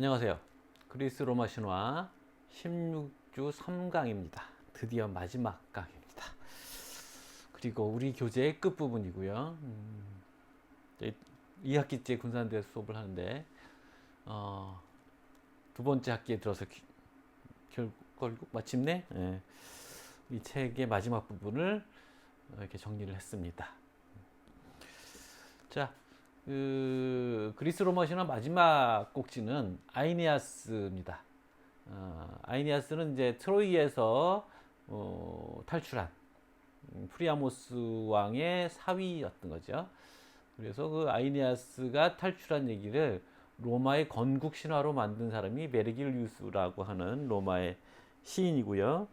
안녕하세요. 그리스 로마 신화 16주 3강입니다. 드디어 마지막 강입니다. 그리고 우리 교재의 끝부분이고요. 2학기째 군산대 수업을 하는데 두 번째 학기에 들어서 결국 마침내 이 책의 마지막 부분을 이렇게 정리를 했습니다. 자, 그리스 로마 신화 마지막 꼭지는 아이네아스입니다. 아이네아스는 이제 트로이에서 탈출한 프리아모스 왕의 사위였던 거죠. 그래서 그 아이네아스가 탈출한 얘기를 로마의 건국 신화로 만든 사람이 베르길리우스라고 하는 로마의 시인이고요.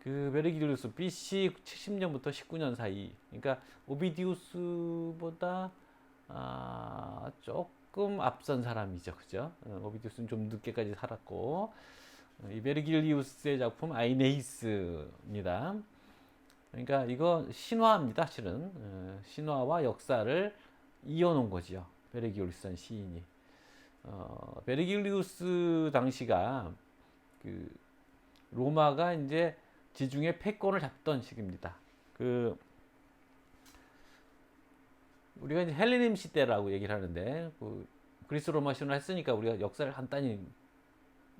그 베르길리우스 BC 70년부터 19년 사이, 그러니까 오비디우스보다 조금 앞선 사람이죠, 그죠? 오비디우스는 좀 늦게까지 살았고, 이 베르길리우스의 작품 아이네이스입니다. 그러니까 이거 신화입니다, 실은. 신화와 역사를 이어놓은 거죠, 베르길리우스라는 시인이. 베르길리우스 당시가 그 로마가 이제 지중해 패권을 잡던 시기입니다. 우리가 이제 헬레님 시대라고 얘기를 하는데, 그리스 로마 신화를 했으니까 우리가 역사를 간단히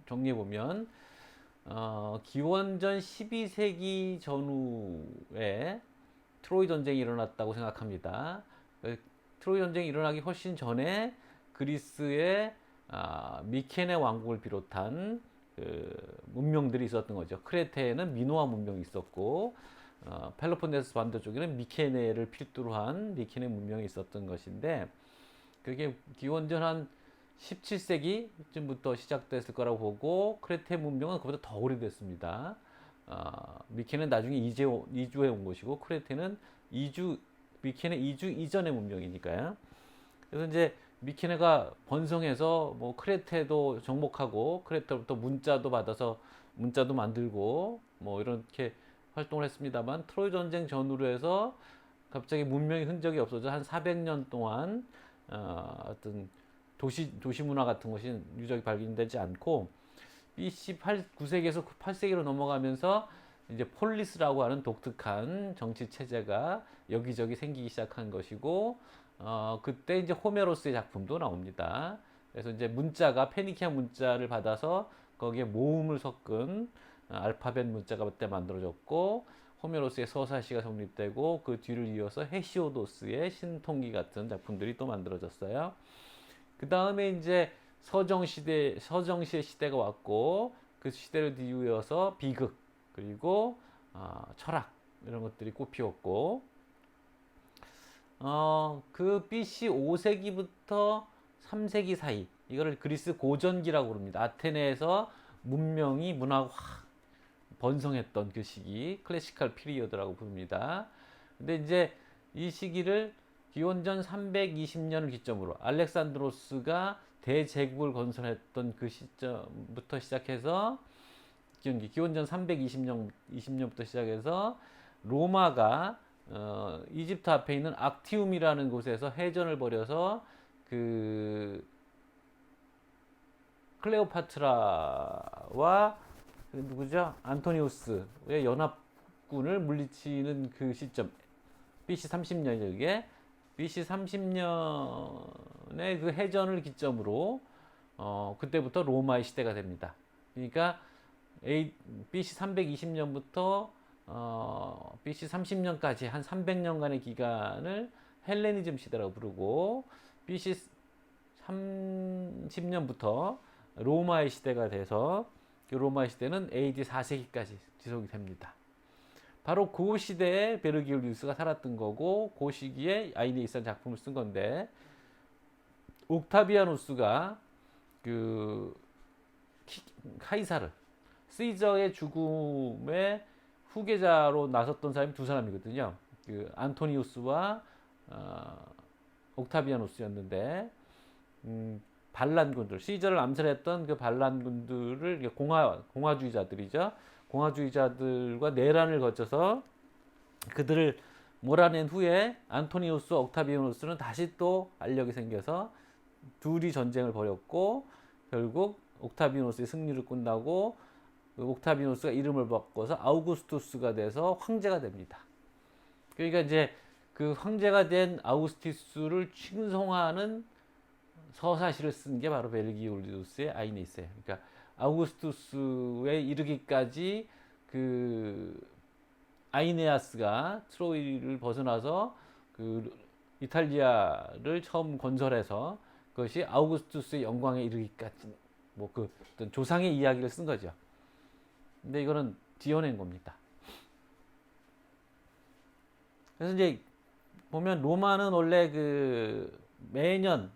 정리해 보면, 기원전 12세기 전후에 트로이 전쟁이 일어났다고 생각합니다. 트로이 전쟁이 일어나기 훨씬 전에 그리스의 미케네 왕국을 비롯한 문명들이 있었던 거죠. 크레테에는 미노아 문명이 있었고, 펠로폰네소스 반도 쪽에는 미케네를 필두로 한 미케네 문명이 있었던 것인데, 그게 기원전 한 17세기쯤부터 시작됐을 거라고 보고, 크레테 문명은 그보다 더 오래됐습니다. 미케네는 나중에 이주해 온 것이고, 크레테는 미케네 이주 이전의 문명이니까요. 그래서 이제 미케네가 번성해서 뭐 크레테도 정복하고, 크레테로부터 문자도 받아서 문자도 만들고 뭐 이렇게 활동을 했습니다만, 트로이 전쟁 전후로 해서 갑자기 문명의 흔적이 없어져 한 400년 동안 어떤 도시 문화 같은 것이 유적이 발견되지 않고, BC 9세기에서 8세기로 넘어가면서 이제 폴리스라고 하는 독특한 정치 체제가 여기저기 생기기 시작한 것이고, 그때 이제 호메로스의 작품도 나옵니다. 그래서 이제 문자가 페니키아 문자를 받아서 거기에 모음을 섞은 알파벳 문자가 그때 만들어졌고, 호메로스의 서사시가 성립되고, 그 뒤를 이어서 헤시오도스의 신통기 같은 작품들이 또 만들어졌어요. 그 다음에 이제 서정시의 시대가 왔고, 그 시대를 이어서 비극, 그리고 철학, 이런 것들이 꽃피웠고, 그 BC 5세기부터 3세기 사이, 이거를 그리스 고전기라고 부릅니다. 아테네에서 문화가 확 번성했던 그 시기, 클래시컬 피리어드라고 부릅니다. 근데 이제 이 시기를 기원전 320년을 기점으로 알렉산드로스가 대제국을 건설했던 그 시점부터 시작해서, 기원전 320년부터 시작해서 로마가 이집트 앞에 있는 악티움이라는 곳에서 해전을 벌여서 그 클레오파트라와 누구죠? 안토니우스의 연합군을 물리치는 그 시점, BC 30년이죠. 이게 BC 30년의 그 해전을 기점으로 그때부터 로마의 시대가 됩니다. 그러니까 BC 320년부터 BC 30년까지 한 300년간의 기간을 헬레니즘 시대라고 부르고, BC 30년부터 로마의 시대가 돼서, 그 로마의 시대는 AD 4세기까지 지속이 됩니다. 바로 그 시대에 베르길리우스가 살았던 거고, 그 시기에 아이네이스라는 작품을 쓴 건데, 옥타비아누스가 그 카이사르, 시저의 죽음의 후계자로 나섰던 사람이 두 사람이거든요. 그 안토니우스와 옥타비아누스였는데, 반란군들, 시저를 암살했던 그 반란군들을 공화주의자들이죠. 공화주의자들과 내란을 거쳐서 그들을 몰아낸 후에 안토니우스, 옥타비아누스는 다시 또 알력이 생겨서 둘이 전쟁을 벌였고, 결국 옥타비노스의 승리를 끝나고 그 옥타비노스가 이름을 바꿔서 아우구스투스가 돼서 황제가 됩니다. 그러니까 이제 그 황제가 된 아우구스투스를 칭송하는 서사시를 쓴 게 바로 벨기올리우스의 아이네이스예요. 그러니까 아우구스투스에 이르기까지 그 아이네아스가 트로이를 벗어나서 그 이탈리아를 처음 건설해서 그것이 아우구스투스의 영광에 이르기까지 뭐 그 어떤 조상의 이야기를 쓴 거죠. 근데 이거는 지어낸 겁니다. 그래서 이제 보면 로마는 원래 그 매년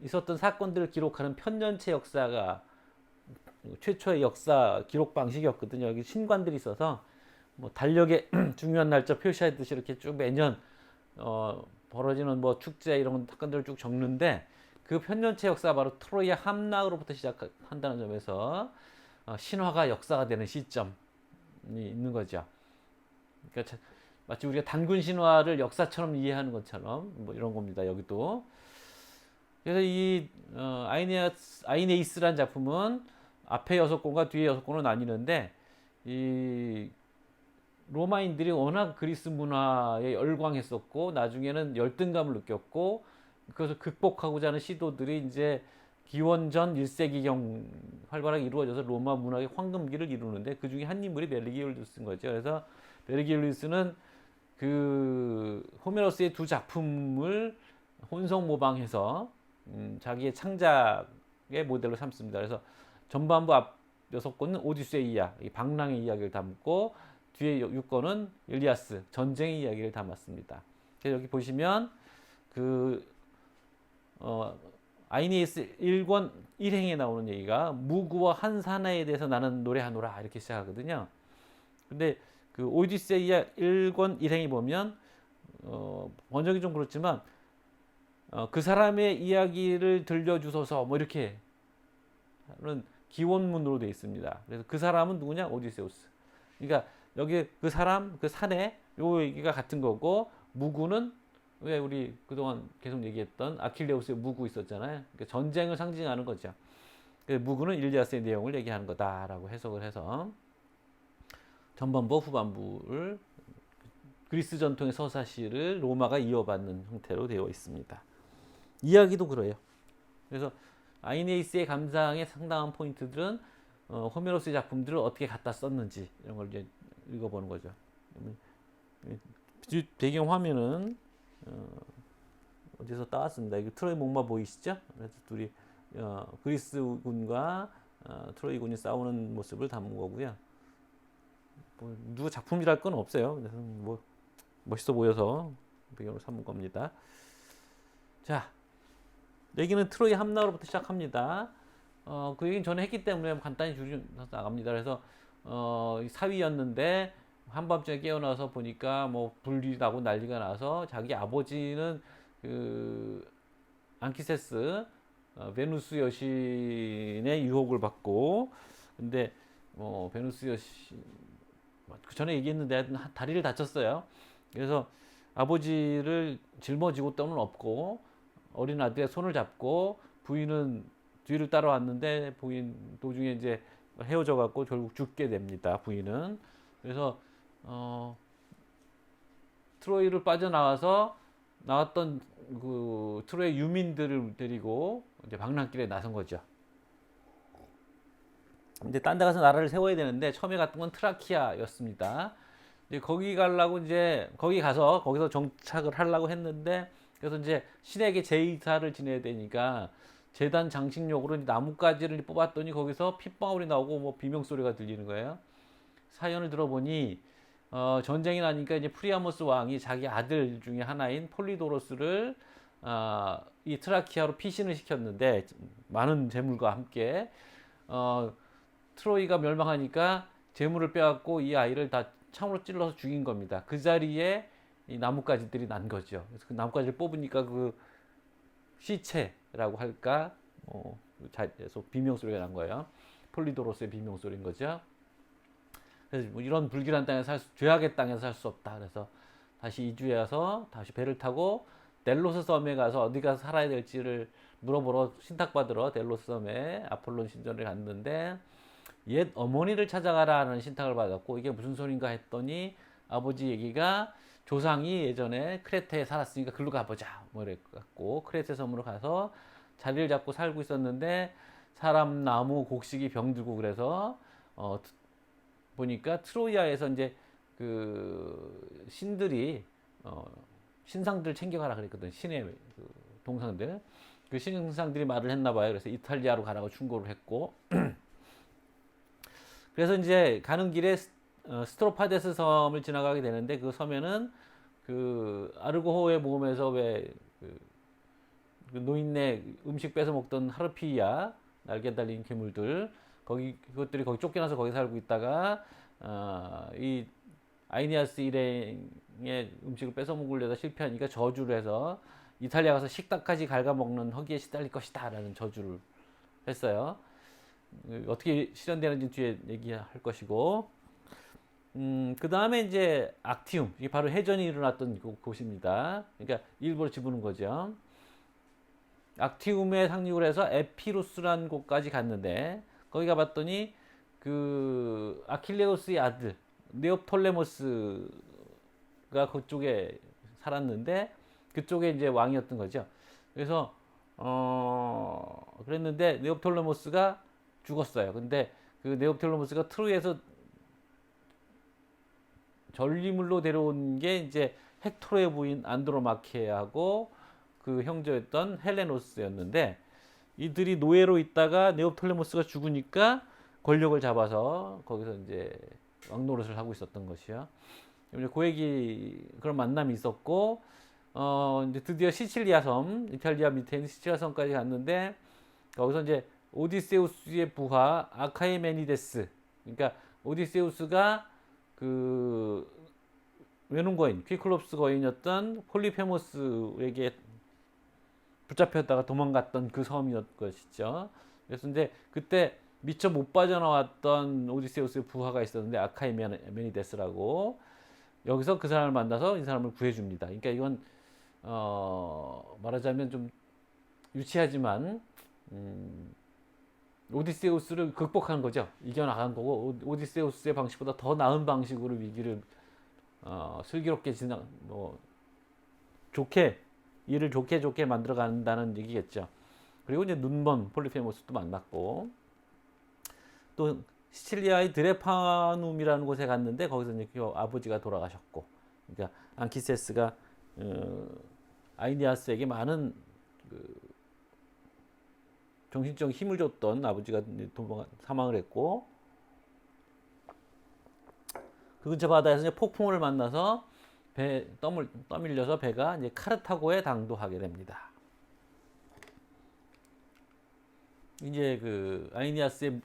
있었던 사건들을 기록하는 편년체 역사가 최초의 역사 기록 방식이었거든요. 여기 신관들이 있어서 뭐 달력에 중요한 날짜 표시하듯이 이렇게 쭉 매년 벌어지는 뭐 축제 이런 사건들을 쭉 적는데 그 편년체 역사가 바로 트로이의 함락으로부터 시작한다는 점에서 신화가 역사가 되는 시점이 있는 거죠. 그러니까 마치 우리가 단군 신화를 역사처럼 이해하는 것처럼 뭐 이런 겁니다. 여기도. 그래서 이 아이네이스란 작품은 앞에 6권과 뒤에 6권으로 나뉘는데 이 로마인들이 워낙 그리스 문화에 열광했었고 나중에는 열등감을 느꼈고 그것을 극복하고자 하는 시도들이 이제 기원전 1세기경 활발하게 이루어져서 로마 문학의 황금기를 이루는데 그 중에 한 인물이 벨기올리우스인 거죠. 그래서 벨기올리우스는 그 호메로스의 두 작품을 혼성 모방해서 자기의 창작의 모델로 삼습니다. 그래서 전반부 앞 6권은 오디세이아, 방랑의 이야기를 담고 뒤에 6권은 일리아스, 전쟁의 이야기를 담았습니다. 그래서 여기 보시면 그 아이네이스 1권 1행에 나오는 얘기가 무구와 한 사나이에 대해서 나는 노래하노라 이렇게 시작하거든요. 근데 그 오디세이아 1권 1행에 보면 번역이 좀 그렇지만 그 사람의 이야기를 들려주소서 뭐 이렇게 하는 기원문으로 되어 있습니다. 그래서 그 사람은 누구냐? 오디세우스. 그러니까 여기 그 사람, 그 사내 요 얘기가 같은 거고 무구는 왜 우리 그동안 계속 얘기했던 아킬레우스의 무구 있었잖아요. 그러니까 전쟁을 상징하는 거죠. 무구는 일리아스의 내용을 얘기하는 거다라고 해석을 해서 전반부 후반부를 그리스 전통의 서사시를 로마가 이어받는 형태로 되어 있습니다. 이야기도 그래요. 그래서 아이네이스의 감상에 상당한 포인트들은 호메로스의 작품들을 어떻게 갖다 썼는지 이런 걸 이제 읽어보는 거죠. 배경 화면은 어디서 따왔습니다. 이거 트로이 목마 보이시죠? 그래서 둘이 그리스군과 트로이 군이 싸우는 모습을 담은 거고요. 뭐 누구 작품이랄 건 없어요. 그래서 뭐 멋있어 보여서 배경으로 삼은 겁니다. 자, 얘기는 트로이 함락으로부터 시작합니다. 그 얘기는 전에 했기 때문에 간단히 줄여서 나갑니다. 그래서 사위였는데 한밤중에 깨어나서 보니까 뭐 불이 나고 난리가 나서 자기 아버지는 그 안키세스 베누스 여신의 유혹을 받고 근데 베누스 여신 그 전에 얘기했는데 다리를 다쳤어요. 그래서 아버지를 짊어지고 떠는 없고 어린 아들의 손을 잡고 부인은 뒤를 따라왔는데 부인 도중에 이제 헤어져 갖고 결국 죽게 됩니다. 부인은. 그래서 트로이를 빠져나와서 나왔던 그 트로이 유민들을 데리고 이제 방랑길에 나선 거죠. 근데 딴 데 가서 나라를 세워야 되는데 처음에 갔던 건 트라키아였습니다. 이제 거기 가려고 이제 거기 가서 거기서 정착을 하려고 했는데 그래서 이제 신에게 제의사를 지내야 되니까 제단 장식용으로 나뭇가지를 뽑았더니 거기서 핏방울이 나오고 뭐 비명소리가 들리는 거예요. 사연을 들어보니 전쟁이 나니까 이제 프리아모스 왕이 자기 아들 중에 하나인 폴리도로스를 이 트라키아로 피신을 시켰는데 많은 재물과 함께 트로이가 멸망하니까 재물을 빼앗고 이 아이를 다 창으로 찔러서 죽인 겁니다. 그 자리에 이 나뭇가지들이 난 거죠. 그래서 그 나뭇가지를 뽑으니까 그 시체라고 할까 계속 비명소리가 난 거예요. 폴리도로스의 비명소리인 거죠. 그래서 뭐 이런 불길한 땅에서 죄악의 땅에서 살 수 없다. 그래서 다시 이주해서 다시 배를 타고 델로스 섬에 가서 어디 가서 살아야 될지를 물어보러 신탁받으러 델로스 섬에 아폴론 신전을 갔는데 옛 어머니를 찾아가라는 신탁을 받았고 이게 무슨 소린가 했더니 아버지 얘기가 조상이 예전에 크레테에 살았으니까 글로 가보자 뭐 이랬고 크레테 섬으로 가서 자리를 잡고 살고 있었는데 사람 나무 곡식이 병들고 그래서 보니까 트로이아에서 이제 그 신들이 신상들 챙겨가라 그랬거든. 신의 그 동상들. 그 신상들이 말을 했나 봐요. 그래서 이탈리아로 가라고 충고를 했고. 그래서 이제 가는 길에 스트로파데스 섬을 지나가게 되는데 그 섬에는 그 아르고호의 모험에서 그 노인네 음식 뺏어 먹던 하르피야 날개 달린 괴물들 그것들이 거기 쫓겨나서 거기 살고 있다가 이 아이니아스 일행의 음식을 뺏어 먹으려다 실패하니까 저주를 해서 이탈리아 가서 식당까지 갉아먹는 허기에 시달릴 것이다 라는 저주를 했어요. 어떻게 실현되는지 뒤에 얘기할 것이고 그 다음에 이제 악티움 이게 바로 해전이 일어났던 곳입니다. 그러니까 일부러 집어넣은 거죠. 악티움에 상륙을 해서 에피루스라는 곳까지 갔는데 거기 가봤더니 그 아킬레우스의 아들 네옵톨레모스가 그쪽에 살았는데 그쪽에 이제 왕이었던 거죠. 그래서 그랬는데 네옵톨레모스가 죽었어요. 근데 그 네옵톨레모스가 트로이에서 전리물로 데려온 게 이제 헥토르의 부인 안드로마케하고 그 형제였던 헬레노스였는데 이들이 노예로 있다가 네옵톨레모스가 죽으니까 권력을 잡아서 거기서 이제 왕노릇을 하고 있었던 것이요. 그 얘기 그런 만남이 있었고 이제 드디어 시칠리아 섬 이탈리아 밑에 있는 시칠리아 섬까지 갔는데 거기서 이제 오디세우스의 부하 아카이메니데스 그러니까 오디세우스가 그 외눈 거인 퀴클롭스 거인이었던 폴리페모스에게 붙잡혔다가 도망갔던 그 섬이었던 것이죠. 그래서 근데 그때 미처 못 빠져나왔던 오디세우스의 부하가 있었는데 아카이메니데스라고 여기서 그 사람을 만나서 이 사람을 구해줍니다. 그러니까 이건 말하자면 좀 유치하지만 오디세우스를 극복한 거죠. 이겨나간 거고 오디세우스의 방식보다 더 나은 방식으로 위기를 슬기롭게 좋게 일을 좋게 만들어 간다는 얘기겠죠. 그리고 이제 눈먼 폴리페모스도 만났고 또 시칠리아의 드레파눔이라는 곳에 갔는데 거기서 이제 그 아버지가 돌아가셨고 그러니까 안키세스가 아이니아스에게 많은 그 정신적 힘을 줬던 아버지가 사망을 했고 그 근처 바다에서 이제 폭풍우를 만나서 떠밀려서 배가 이제 카르타고에 당도하게 됩니다. 이제 그 아이니아스의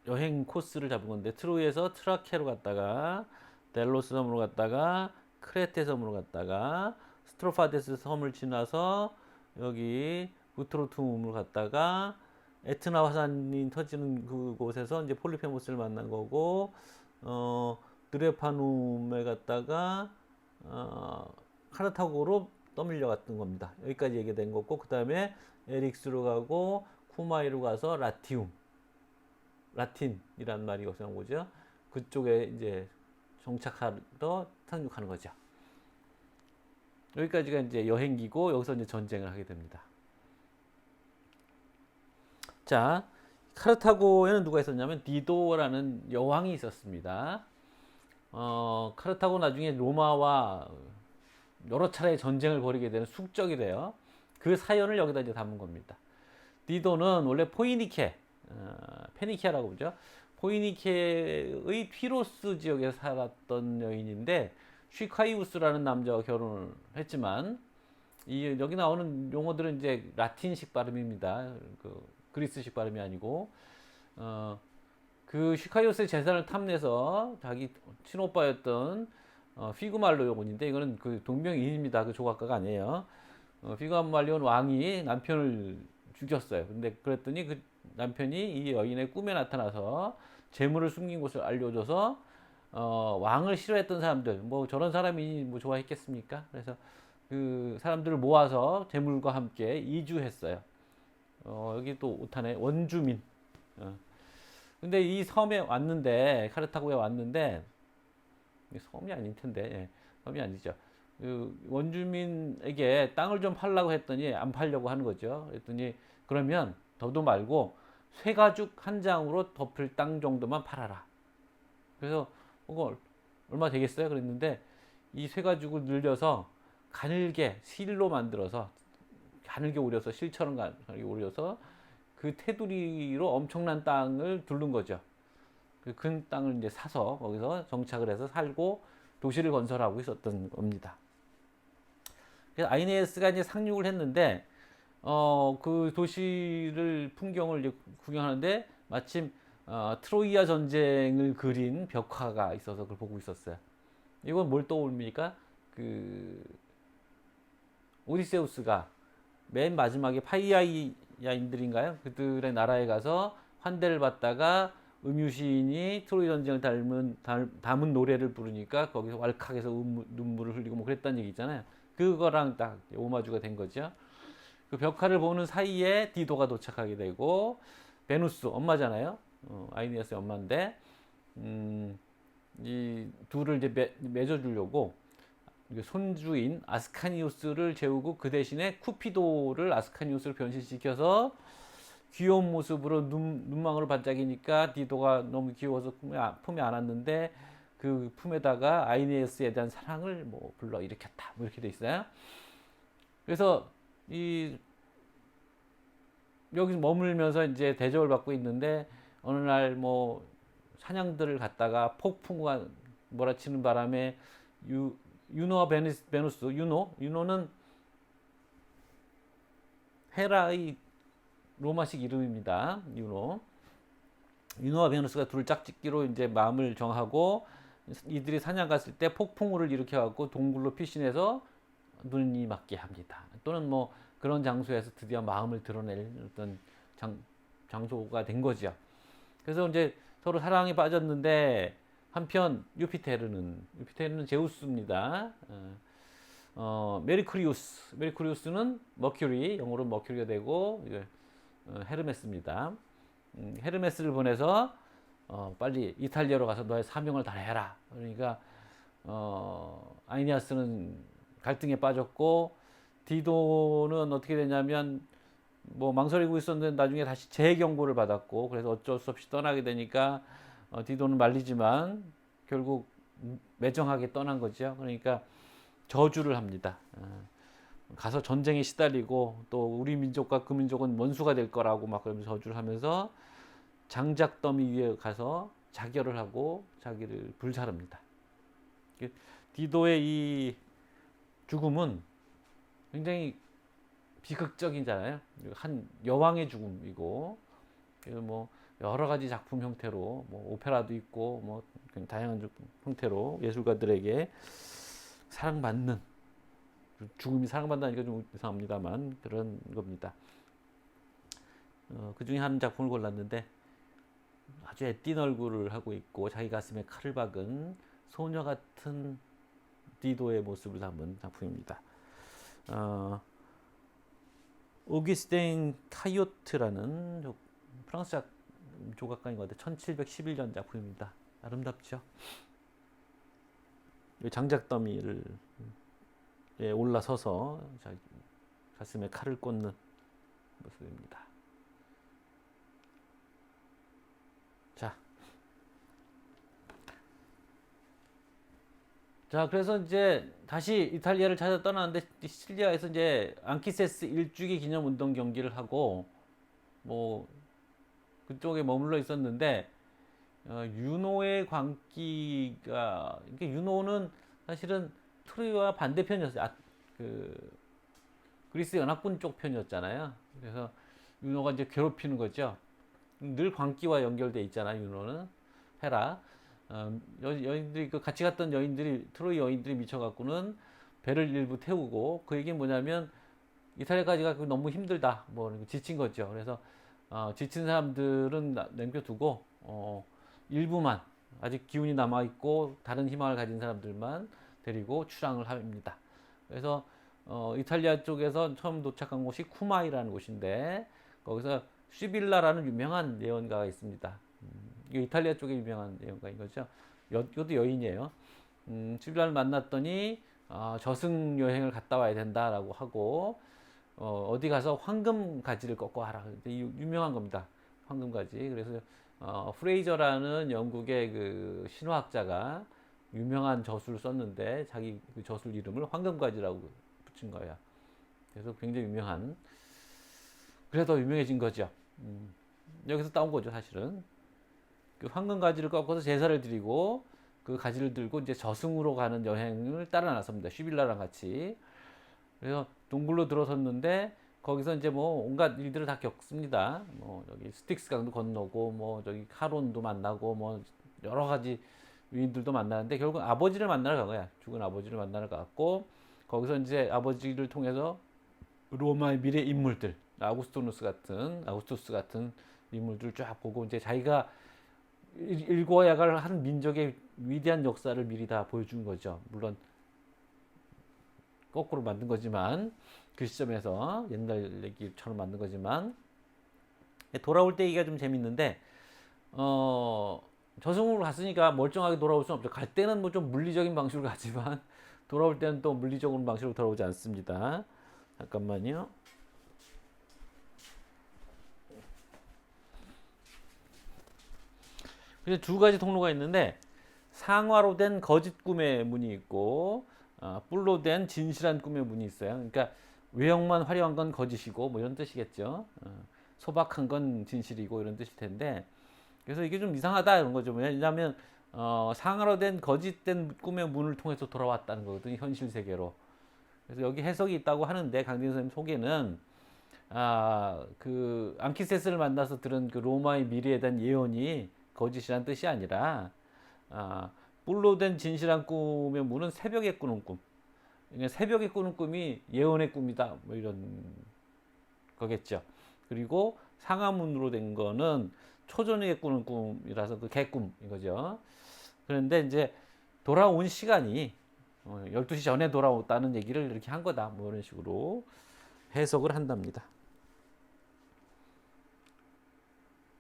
여행 코스를 잡은 건데 트로이에서 트라케로 갔다가 델로스 섬으로 갔다가 크레테 섬으로 갔다가 스트로파데스 섬을 지나서 여기 우트로툼으로 갔다가 에트나 화산이 터지는 그곳에서 이제 폴리페모스를 만난 거고 드레파눔에 갔다가 카르타고로 떠밀려 갔던 겁니다. 여기까지 얘기된 거고 그 다음에 에릭스로 가고 쿠마이로 가서 라틴이란 말이 여기서 나온 거죠. 그쪽에 이제 정착하러 상륙하는 거죠. 여기까지가 이제 여행기고 여기서 이제 전쟁을 하게 됩니다. 자, 카르타고에는 누가 있었냐면 디도라는 여왕이 있었습니다. 카르타고 나중에 로마와 여러 차례 전쟁을 벌이게 되는 숙적이 돼요. 그 사연을 여기다 이제 담은 겁니다. 디도는 원래 페니키아라고 그러죠. 포이니케의 피로스 지역에 살았던 여인인데 쉬카이우스라는 남자와 결혼을 했지만 여기 나오는 용어들은 이제 라틴식 발음입니다. 그리스식 발음이 아니고 그 쉬카이우스의 재산을 탐내서 자기 친오빠였던 피그말리온인데 이거는 그 동명이인입니다. 그 조각가가 아니에요. 피그말리온 왕이 남편을 죽였어요. 근데 그랬더니 그 남편이 이 여인의 꿈에 나타나서 재물을 숨긴 곳을 알려줘서 왕을 싫어했던 사람들 뭐 저런 사람이 뭐 좋아했겠습니까? 그래서 그 사람들을 모아서 재물과 함께 이주했어요. 여기 또 오타네 원주민. 어. 근데 이 섬에 왔는데 카르타고에 왔는데 섬이 아닐 텐데 섬이 아니죠. 그 원주민에게 땅을 좀 팔라고 했더니 안 팔려고 하는 거죠. 그랬더니 그러면 더도 말고 쇠가죽 한 장으로 덮을 땅 정도만 팔아라. 그래서 그거 얼마 되겠어요? 그랬는데 이 쇠가죽을 늘려서 가늘게 실로 만들어서 가늘게 오려서 실처럼 가늘게 오려서 그 테두리로 엄청난 땅을 두른 거죠. 그 큰 땅을 이제 사서 거기서 정착을 해서 살고 도시를 건설하고 있었던 겁니다. 그래서 아이네스가 이제 상륙을 했는데 그 도시를 풍경을 이제 구경하는데 마침 트로이아 전쟁을 그린 벽화가 있어서 그걸 보고 있었어요. 이건 뭘 떠올립니까? 그 오디세우스가 맨 마지막에 파이아이아인들인가요? 그들의 나라에 가서 환대를 받다가 음유시인이 트로이 전쟁을 담은 노래를 부르니까 거기서 왈칵해서 눈물을 흘리고 뭐 그랬다는 얘기 있잖아요. 그거랑 딱 오마주가 된 거죠. 그 벽화를 보는 사이에 디도가 도착하게 되고 베누스 엄마잖아요. 아이니아스의 엄마인데 이 둘을 이제 맺어주려고 손주인 아스카니우스를 재우고 그 대신에 쿠피도를 아스카니우스를 변신시켜서 귀여운 모습으로 눈망울을 반짝이니까 디도가 너무 귀여워서 품에 안았는데 그 품에다가 아이네스에 대한 사랑을 뭐 불러 일으켰다 뭐 이렇게 돼 있어요. 그래서 이 여기서 머물면서 이제 대접을 받고 있는데 어느 날 뭐 사냥들을 갔다가 폭풍과 몰아치는 바람에 유노와 베누스 유노는 헤라의 로마식 이름입니다. 유노와 베누스가 둘을 짝짓기로 이제 마음을 정하고 이들이 사냥 갔을 때 폭풍우를 일으켜 갖고 동굴로 피신해서 눈이 맞게 합니다. 또는 뭐 그런 장소에서 드디어 마음을 드러낼 어떤 장소가 된 거죠. 그래서 이제 서로 사랑에 빠졌는데 한편 유피테르는 제우스입니다. 메르쿠리우스는 머큐리, 영어로 머큐리가 되고 헤르메스입니다. 헤르메스를 보내서 빨리 이탈리아로 가서 너의 사명을 다해라. 그러니까 아이니아스는 갈등에 빠졌고 디도는 어떻게 되냐면 뭐 망설이고 있었는데 나중에 다시 재경고를 받았고 그래서 어쩔 수 없이 떠나게 되니까 디도는 말리지만 결국 매정하게 떠난 거죠. 그러니까 저주를 합니다. 가서 전쟁에 시달리고 또 우리 민족과 그 민족은 원수가 될 거라고 막 그러면서 저주를 하면서 장작더미 위에 가서 자결을 하고 자기를 불살릅니다. 디도의 이 죽음은 굉장히 비극적이잖아요. 한 여왕의 죽음이고 뭐 여러 가지 작품 형태로 뭐 오페라도 있고 뭐 다양한 형태로 예술가들에게 사랑받는 죽음이 사랑받는다니까 좀 이상합니다만 그런 겁니다. 그 중에 한 작품을 골랐는데 아주 애띤 얼굴을 하고 있고 자기 가슴에 칼을 박은 소녀 같은 디도의 모습을 담은 작품입니다. 오기스틴 카요트라는 프랑스 조각가인 것 같아요. 1711년 작품입니다. 아름답죠? 장작더미를 올라서서 가슴에 칼을 꽂는 모습입니다. 자, 그래서 이제 다시 이탈리아를 찾아 떠나는데 시칠리아에서 이제 앙키세스 일주기 기념 운동 경기를 하고 뭐 그쪽에 머물러 있었는데 유노의 광기가 그러니까 유노는 사실은 트로이와 반대편이었어요. 그 그리스 연합군 쪽 편이었잖아요. 그래서 유노가 이제 괴롭히는 거죠. 늘 광기와 연결돼 있잖아. 유노는 헤라. 여인들이 그 같이 갔던 여인들이 트로이 여인들이 미쳐갖고는 배를 일부 태우고 그 얘기는 뭐냐면 이탈리아까지 가고 너무 힘들다 뭐 지친 거죠. 그래서 지친 사람들은 남겨두고 일부만 아직 기운이 남아 있고 다른 희망을 가진 사람들만 데리고 출항을 합니다. 그래서 이탈리아 쪽에서 처음 도착한 곳이 쿠마이라는 곳인데 거기서 시빌라라는 유명한 예언가가 있습니다. 이게 이탈리아 쪽에 유명한 예언가인 거죠. 이것도 여인이에요. 시빌라를 만났더니 저승 여행을 갔다 와야 된다라고 하고 어디 가서 황금 가지를 꺾어 하라. 유명한 겁니다. 황금 가지. 그래서 프레이저라는 영국의 그 신화학자가 유명한 저수를 썼는데 자기 그 저술 이름을 황금 가지라고 붙인 거야. 그래서 굉장히 유명한. 그래서 더 유명해진 거죠. 여기서 따온 거죠, 사실은. 그 황금 가지를 꺾어서 제사를 드리고 그 가지를 들고 이제 저승으로 가는 여행을 따라 나섭니다. 시빌라랑 같이. 그래서 동굴로 들어섰는데 거기서 이제 뭐 온갖 일들을 다 겪습니다. 뭐 여기 스틱스 강도 건너고 뭐 저기 카론도 만나고 뭐 여러 가지 위인들도 만나는데 결국 아버지를 만나러 간 거야. 죽은 아버지를 만나러 갔고 거기서 이제 아버지를 통해서 로마의 미래 인물들 아우구스투스 같은 인물들 쫙 보고 이제 자기가 일궈야 갈 한 민족의 위대한 역사를 미리 다 보여준 거죠. 물론 거꾸로 만든 거지만 그 시점에서 옛날 얘기처럼 만든 거지만 돌아올 때 얘기가 좀 재밌는데 저승으로 갔으니까 멀쩡하게 돌아올 수는 없죠. 갈 때는 뭐 좀 물리적인 방식으로 가지만 돌아올 때는 또 물리적인 방식으로 돌아오지 않습니다. 잠깐만요. 그래서 두 가지 통로가 있는데 상화로 된 거짓 꿈의 문이 있고 뿔로 된 진실한 꿈의 문이 있어요. 그러니까 외형만 화려한 건 거짓이고 뭐 이런 뜻이겠죠. 소박한 건 진실이고 이런 뜻일 텐데 그래서 이게 좀 이상하다 이런 거죠. 왜냐하면 상하로 된 거짓된 꿈의 문을 통해서 돌아왔다는 거거든요. 현실 세계로. 그래서 여기 해석이 있다고 하는데 강진 선생님 소개는 그 앙키세스를 만나서 들은 그 로마의 미래에 대한 예언이 거짓이란 뜻이 아니라 뿔로 된 진실한 꿈의 문은 새벽에 꾸는 꿈. 그러니까 새벽에 꾸는 꿈이 예언의 꿈이다. 뭐 이런 거겠죠. 그리고 상하문으로 된 거는 초저녁에 꾸는 꿈이라서 그 개꿈인 거죠. 그런데 이제 돌아온 시간이 12시 전에 돌아왔다는 얘기를 이렇게 한 거다. 뭐 이런 식으로 해석을 한답니다.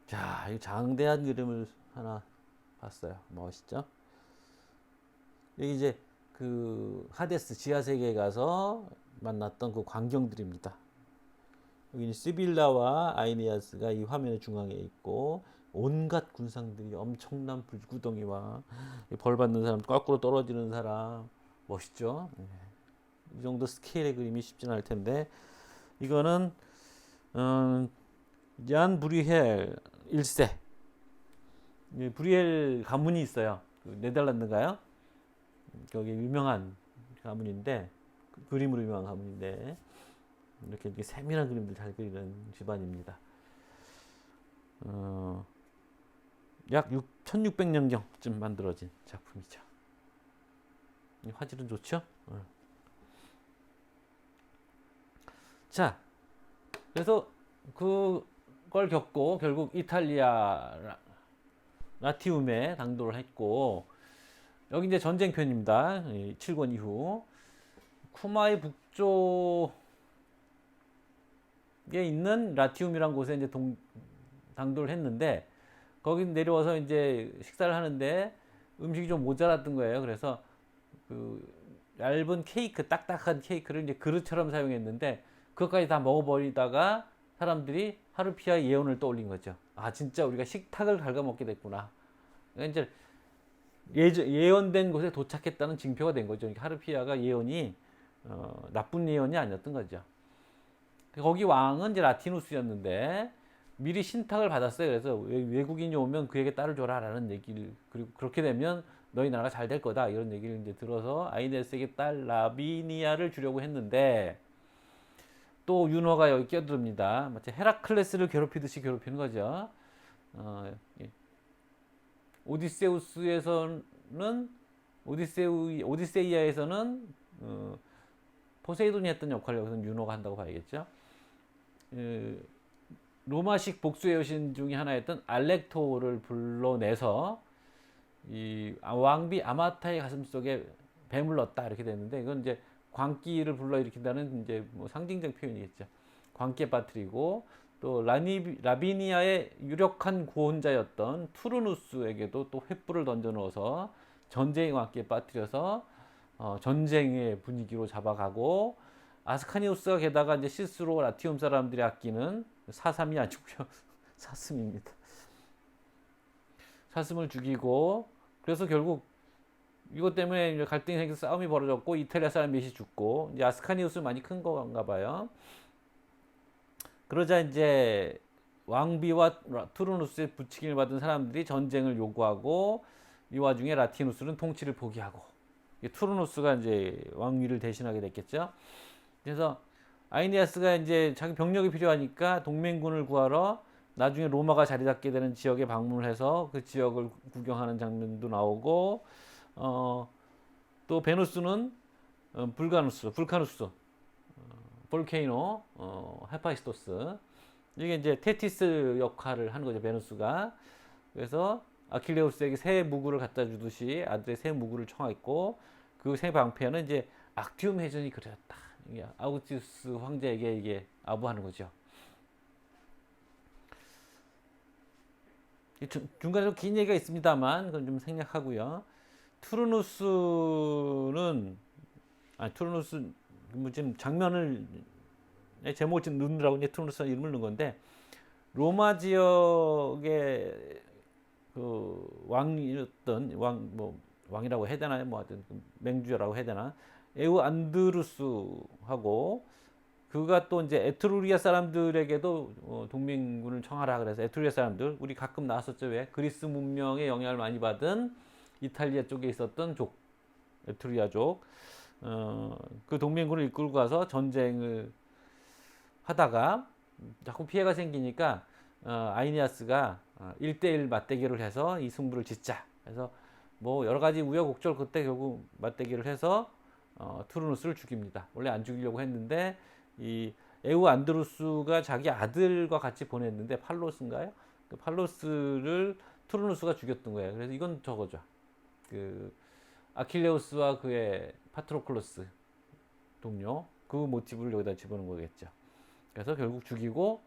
자, 이 장대한 그림을 하나 봤어요. 멋있죠? 여기 이제 그 하데스 지하 세계에 가서 만났던 그 광경들입니다. 여기 시빌라와 아이네아스가 이 화면의 중앙에 있고 온갖 군상들이 엄청난 불구덩이와 벌 받는 사람, 거꾸로 떨어지는 사람 멋있죠? 이 정도 스케일의 그림이 쉽지는 않을 텐데 이거는 얀 브리헬 1세 브리헬 가문이 있어요. 그 네덜란드인가요? 거기 유명한 가문인데 그림으로 유명한 가문인데 이렇게 세밀한 그림들 잘 그리는 집안입니다. 약 1600년경쯤 만들어진 작품이죠. 화질은 좋죠? 자, 그래서 그걸 겪고 결국 이탈리아 라티움에 당도를 했고 여기 이제 전쟁편입니다. 7권 이후 쿠마의 북쪽에 있는 라티움이란 곳에 이제 당도를 했는데 거기 내려와서 이제 식사를 하는데 음식이 좀 모자랐던 거예요. 그래서 그 얇은 케이크, 딱딱한 케이크를 이제 그릇처럼 사용했는데 그것까지 다 먹어버리다가 사람들이 하르피아의 예언을 떠올린 거죠. 아, 진짜 우리가 식탁을 갉아먹게 됐구나. 그러니까 이제 예언된 곳에 도착했다는 징표가 된 거죠. 하르피아가 예언이 나쁜 예언이 아니었던 거죠. 거기 왕은 이제 라티누스였는데 미리 신탁을 받았어요. 그래서 외국인이 오면 그에게 딸을 줘라라는 얘기를 그리고 그렇게 되면 너희 나라가 잘 될 거다 이런 얘기를 이제 들어서 아이네스에게 딸 라비니아를 주려고 했는데 또 윤호가 여기 끼어듭니다. 마치 헤라클레스를 괴롭히듯이 괴롭히는 거죠. 오디세우스에서는 오디세이아에서는 포세이돈이 했던 역할을 여기서 윤호가 한다고 봐야겠죠. 로마식 복수의 여신 중에 하나였던 알렉토를 불러내서 이 왕비 아마타의 가슴 속에 뱀을 넣었다 이렇게 됐는데 이건 이제 광기를 불러일으킨다는 이제 뭐 상징적 표현이겠죠. 광기에 빠뜨리고 또 라비니아의 유력한 구원자였던 투르누스에게도 또 횃불을 던져 넣어서 전쟁의 광기에 빠뜨려서 전쟁의 분위기로 잡아가고 아스카니우스가 게다가 이제 실수로 라티움 사람들이 아끼는 사삼이 아니고요. 사슴입니다. 사슴을 죽이고 그래서 결국 이것 때문에 갈등이 생겨서 싸움이 벌어졌고 이탈리아 사람 몇이 죽고 이제 아스카니우스 많이 큰 건가 봐요. 그러자 이제 왕비와 투르누스의 부추김을 받은 사람들이 전쟁을 요구하고 이 와중에 라티누스는 통치를 포기하고 투르누스가 이제 왕위를 대신하게 됐겠죠. 그래서 아이니아스가 이제 자기 병력이 필요하니까 동맹군을 구하러 나중에 로마가 자리 잡게 되는 지역에 방문을 해서 그 지역을 구경하는 장면도 나오고 또 베누스는 불카누스 볼케이노 헤파이스토스 이게 이제 테티스 역할을 하는 거죠. 베누스가. 그래서 아킬레우스에게 새 무구를 갖다 주듯이 아들의 새 무구를 청했고 그 새 방패는 이제 악티움 해전이 그려졌다. 아우구스투스 황제에게 이게 아부하는 거죠. 중간에 긴 얘기가 있습니다만 그건 좀 생략하고요. 투르누스 뭐 지금 장면을 제목을 지금 넣느라고 이제 투르누스 이름을 넣은 건데 로마 지역의 그 왕이었던 왕이라고 해야 되나요? 뭐 하여튼 맹주라고 해야 되나? 에우 안드루스하고 그가 또 이제 에트루리아 사람들에게도 동맹군을 청하라 그래서 에트루리아 사람들 우리 가끔 나왔었죠. 왜? 그리스 문명의 영향을 많이 받은 이탈리아 쪽에 있었던 족 에트루리아족 그 동맹군을 이끌고 가서 전쟁을 하다가 자꾸 피해가 생기니까 아이니아스가 1대1 맞대결을 해서 이 승부를 짓자. 그래서 뭐 여러 가지 우여곡절 그때 결국 맞대결을 해서 투르누스를 죽입니다. 원래 안 죽이려고 했는데 이 에우 안드루스가 자기 아들과 같이 보냈는데 팔로스인가요? 그 팔로스를 투르누스가 죽였던 거예요. 그래서 이건 저거죠. 그 아킬레우스와 그의 파트로클로스 동료 그 모티브를 여기다 집어넣은 거겠죠. 그래서 결국 죽이고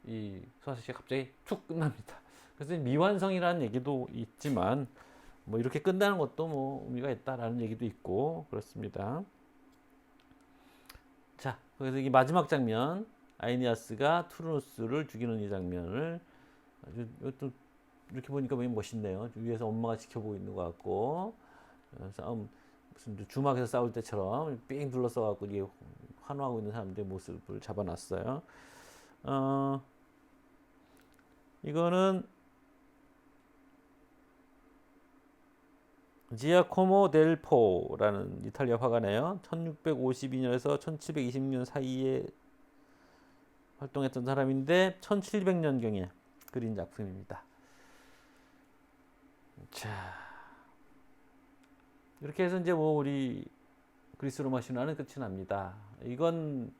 이 소설이 갑자기 툭 끝납니다. 그래서 미완성이라는 얘기도 있지만 뭐 이렇게 끝나는 것도 뭐 의미가 있다라는 얘기도 있고 그렇습니다. 자, 그래서 이 마지막 장면 아이니아스가 투르누스를 죽이는 이 장면을 아주 이것도 이렇게 보니까 너무 멋있네요. 위에서 엄마가 지켜보고 있는 것 같고 싸움 무슨 주막에서 싸울 때처럼 삥 둘러싸갖고 이게 환호하고 있는 사람들의 모습을 잡아놨어요. 이거는 지아코모 델 포라는 이탈리아 화가네요. 1652년에서 1720년 사이에 활동했던 사람인데 1700년경에 그린 작품입니다. 자, 이렇게 해서 이제 뭐 우리 그리스 로마 신화는 끝이 납니다. 이건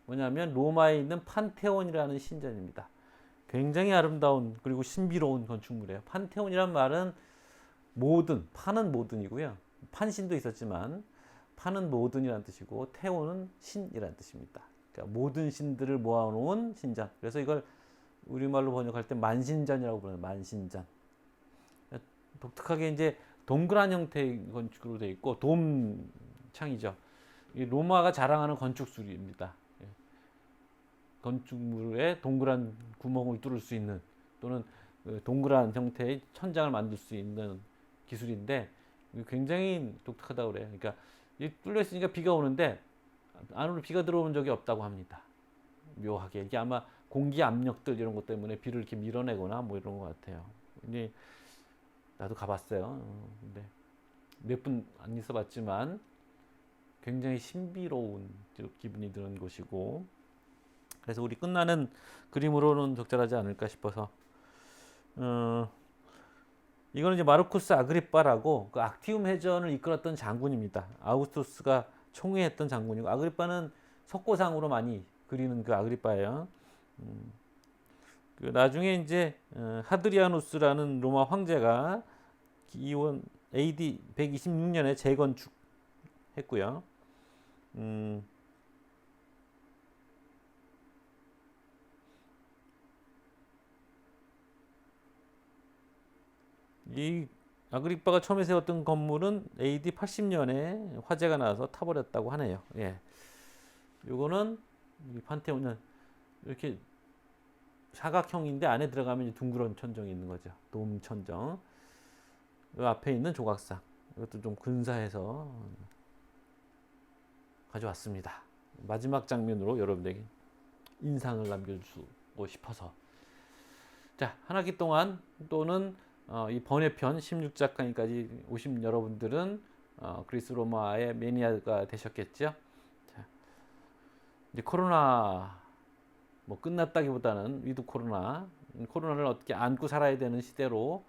뭐냐면 로마에 있는 판테온이라는 신전입니다. 굉장히 아름다운 그리고 신비로운 건축물이에요. 판테온이란 말은 모든, 판은 모든이고요. 판신도 있었지만 판은 모든이라는 뜻이고 테온은 신이라는 뜻입니다. 그러니까 모든 신들을 모아놓은 신전. 그래서 이걸 우리말로 번역할 때 만신전이라고 부르는 만신전. 독특하게 이제 동그란 형태의 건축으로 되어 있고 돔창이죠. 이 로마가 자랑하는 건축술입니다. 건축물에 동그란 구멍을 뚫을 수 있는 또는 동그란 형태의 천장을 만들 수 있는 기술인데 굉장히 독특하다고 그래요. 그러니까 뚫려 있으니까 비가 오는데 안으로 비가 들어온 적이 없다고 합니다. 묘하게 이게 아마 공기 압력들 이런 것 때문에 비를 이렇게 밀어내거나 뭐 이런 것 같아요. 근데 나도 가봤어요. 근데 몇 분 안 있어봤지만 굉장히 신비로운 기분이 드는 곳이고 그래서 우리 끝나는 그림으로는 적절하지 않을까 싶어서 이거는 이제 마르쿠스 아그리빠라고 그 악티움 해전을 이끌었던 장군입니다. 아우구스투스가 총애했던 장군이고 아그리빠는 석고상으로 많이 그리는 그 아그리빠예요. 그 나중에 이제 하드리아누스라는 로마 황제가 기원 AD 126년에 재건축했고요. 음, 이 아그리빠가 처음에 세웠던 건물은 AD 80년에 화재가 나서 타버렸다고 하네요. 예. 요거는 이 판테온은 이렇게 사각형인데 안에 들어가면 이제 둥그런 천정이 있는 거죠. 돔 천정. 요 앞에 있는 조각상. 이것도 좀 근사해서 가져왔습니다. 마지막 장면으로 여러분에게 인상을 남겨주고 싶어서. 자, 한 학기 동안 또는 이 번외편 16작가까지 오신 여러분들은 그리스 로마의 매니아가 되셨겠죠. 자, 이제 코로나 뭐 끝났다기보다는 위드 코로나를 어떻게 안고 살아야 되는 시대로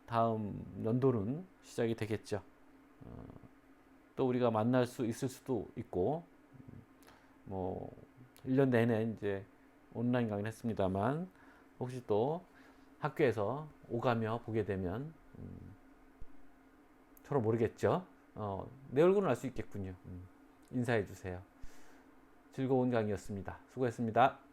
다음 연도는 시작이 되겠죠. 또 우리가 만날 수 있을 수도 있고 뭐 1년 내내 이제 온라인 강의를 했습니다만 혹시 또 학교에서 오가며 보게 되면 서로 모르겠죠. 내 얼굴은 알 수 있겠군요. 인사해 주세요. 즐거운 강의였습니다. 수고했습니다.